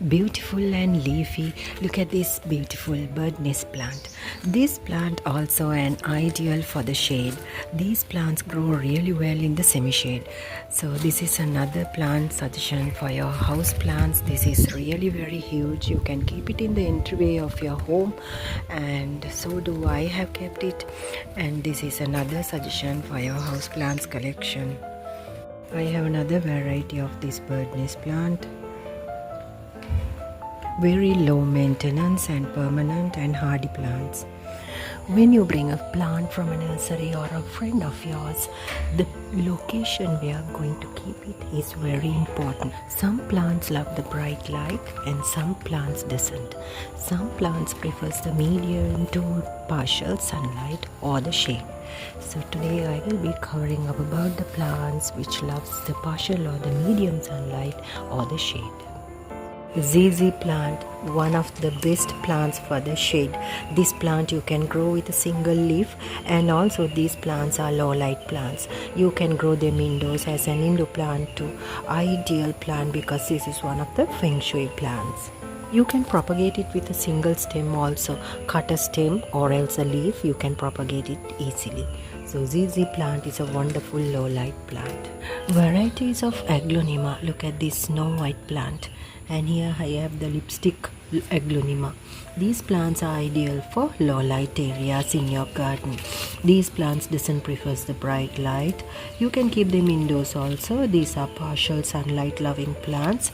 Beautiful and leafy. Look at this beautiful bird nest plant. This plant also an ideal for the shade. These plants grow really well in the semi-shade. So this is another plant suggestion for your house plants. This is really very huge. You can keep it in the entryway of your home, and so do I have kept it. And this is another suggestion for your house plants collection. I have another variety of this bird nest plant. Very low maintenance and permanent and hardy plants. When you bring a plant from a nursery or a friend of yours, the location we are going to keep it is very important. Some plants love the bright light and some plants doesn't. Some plants prefers the medium to partial sunlight or the shade. So today I will be covering up about the plants which loves the partial or the medium sunlight or the shade. ZZ plant, one of the best plants for the shade. This plant you can grow with a single leaf, and also these plants are low light plants. You can grow them indoors as an indoor plant too. Ideal plant because this is one of the feng shui plants. You can propagate it with a single stem also. Cut a stem or else a leaf, you can propagate it easily. So ZZ plant is a wonderful low light plant. Varieties of aglaonema. Look at this snow white plant. And here I have the lipstick aglaonema. These plants are ideal for low light areas in your garden. These plants doesn't prefer the bright light. You can keep them indoors also. These are partial sunlight loving plants.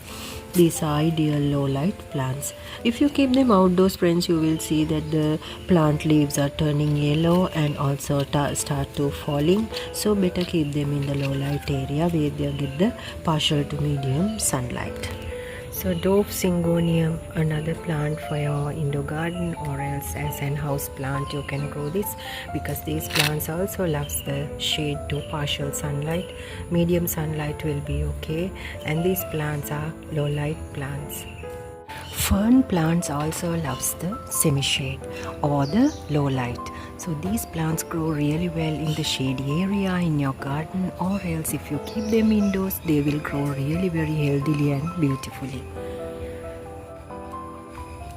These are ideal low light plants. If you keep them outdoors, friends, you will see that the plant leaves are turning yellow and also start to falling. So better keep them in the low light area where they get the partial to medium sunlight. So dwarf syngonium, another plant for your indoor garden or else as an house plant you can grow this, because these plants also loves the shade to partial sunlight. Medium sunlight will be okay, and these plants are low light plants. Fern plants also loves the semi-shade or the low light. So these plants grow really well in the shady area in your garden, or else if you keep them indoors, they will grow really very healthily and beautifully.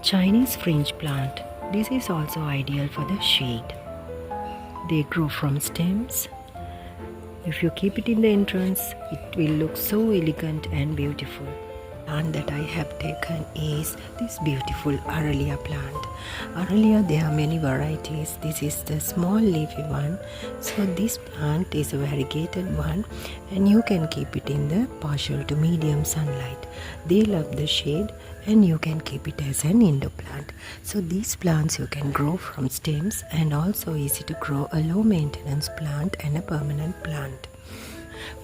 Chinese fringe plant. This is also ideal for the shade. They grow from stems. If you keep it in the entrance, it will look so elegant and beautiful. Plant that I have taken is this beautiful Aralia plant. Aralia, there are many varieties. This is the small leafy one. So this plant is a variegated one, and you can keep it in the partial to medium sunlight. They love the shade, and you can keep it as an indoor plant. So these plants you can grow from stems, and also easy to grow, a low maintenance plant and a permanent plant.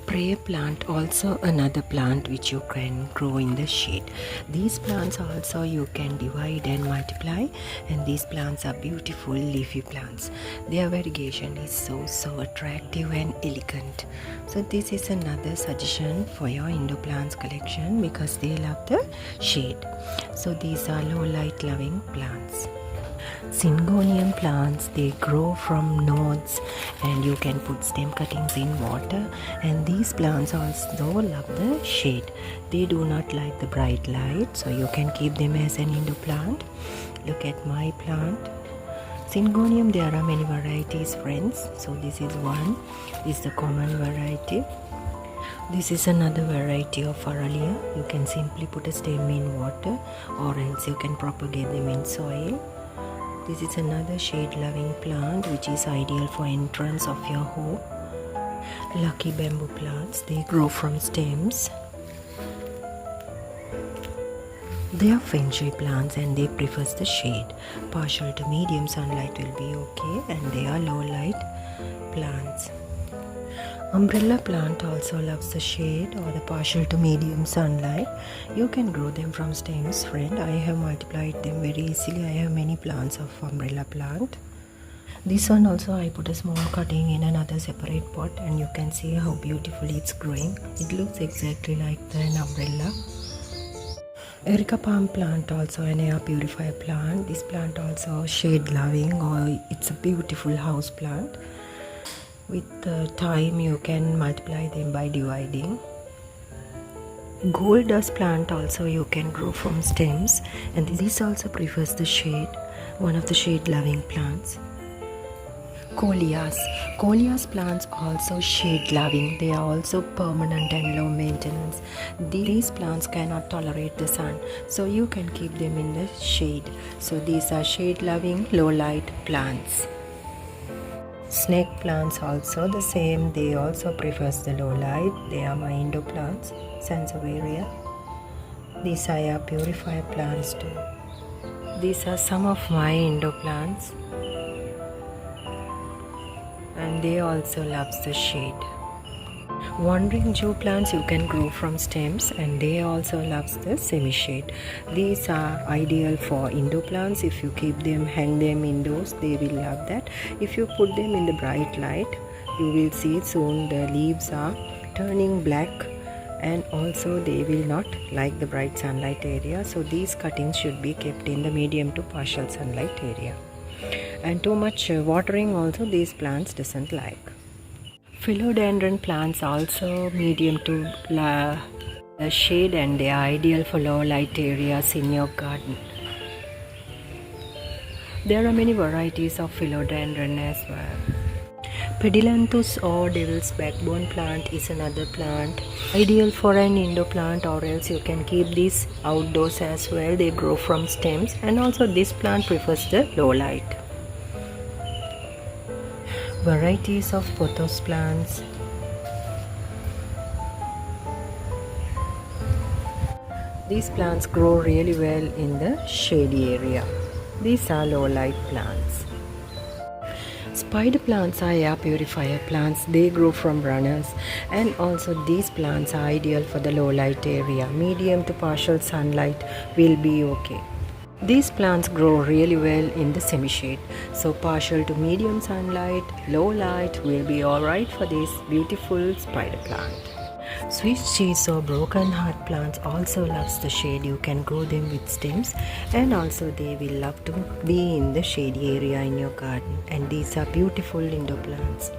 Prayer plant, also another plant which you can grow in the shade. These plants also you can divide and multiply, and these plants are beautiful leafy plants. Their variegation is so attractive and elegant. So this is another suggestion for your indoor plants collection because they love the shade. So these are low light loving plants. Syngonium plants, they grow from nodes, and you can put stem cuttings in water, and these plants also love the shade. They do not like the bright light, so you can keep them as an indoor plant. Look at my plant. Syngonium, there are many varieties, friends. So this is one. This is the common variety. This is another variety of Aralia. You can simply put a stem in water, or else you can propagate them in soil. This is another shade loving plant which is ideal for entrance of your home. Lucky bamboo plants, they grow from stems. They are feng shui plants and they prefer the shade. Partial to medium sunlight will be okay, and they are low light plants. Umbrella plant also loves the shade or the partial to medium sunlight. You can grow them from stems, friend. I have multiplied them very easily. I have many plants of umbrella plant. This one also I put a small cutting in another separate pot, and you can see how beautifully it's growing. It looks exactly like an umbrella. Erica palm plant, also an air purifier plant. This plant also shade loving, or it's a beautiful house plant. With time you can multiply them by dividing. Gold dust plant also you can grow from stems, and this also prefers the shade, one of the shade loving plants. Coleus. Coleus plants also shade loving. They are also permanent and low maintenance. These plants cannot tolerate the sun, so you can keep them in the shade. So these are shade loving, low light plants. Snake plants also the same. They also prefers the low light. They are my indoor plants, Sansevieria. These are your purifier plants too. These are some of my indoor plants, and they also loves the shade. Wandering Jew plants you can grow from stems, and they also loves the semi-shade. These are ideal for indoor plants. If you keep them, hang them indoors, they will love that. If you put them in the bright light, you will see soon the leaves are turning black, and also they will not like the bright sunlight area. So these cuttings should be kept in the medium to partial sunlight area. And too much watering also these plants doesn't like. Philodendron plants also medium to shade, and they are ideal for low light areas in your garden. There are many varieties of philodendron as well. Pedilanthus or devil's backbone plant is another plant, ideal for an indoor plant, or else you can keep these outdoors as well. They grow from stems, and also this plant prefers the low light. Varieties of pothos plants. These plants grow really well in the shady area. These are low light plants. Spider plants are air purifier plants. They grow from runners, and also these plants are ideal for the low light area. Medium to partial sunlight will be okay. These plants grow really well in the semi-shade, so partial to medium sunlight, low light will be alright for this beautiful spider plant. Swiss cheese or broken heart plants also loves the shade. You can grow them with stems, and also they will love to be in the shady area in your garden, and these are beautiful indoor plants.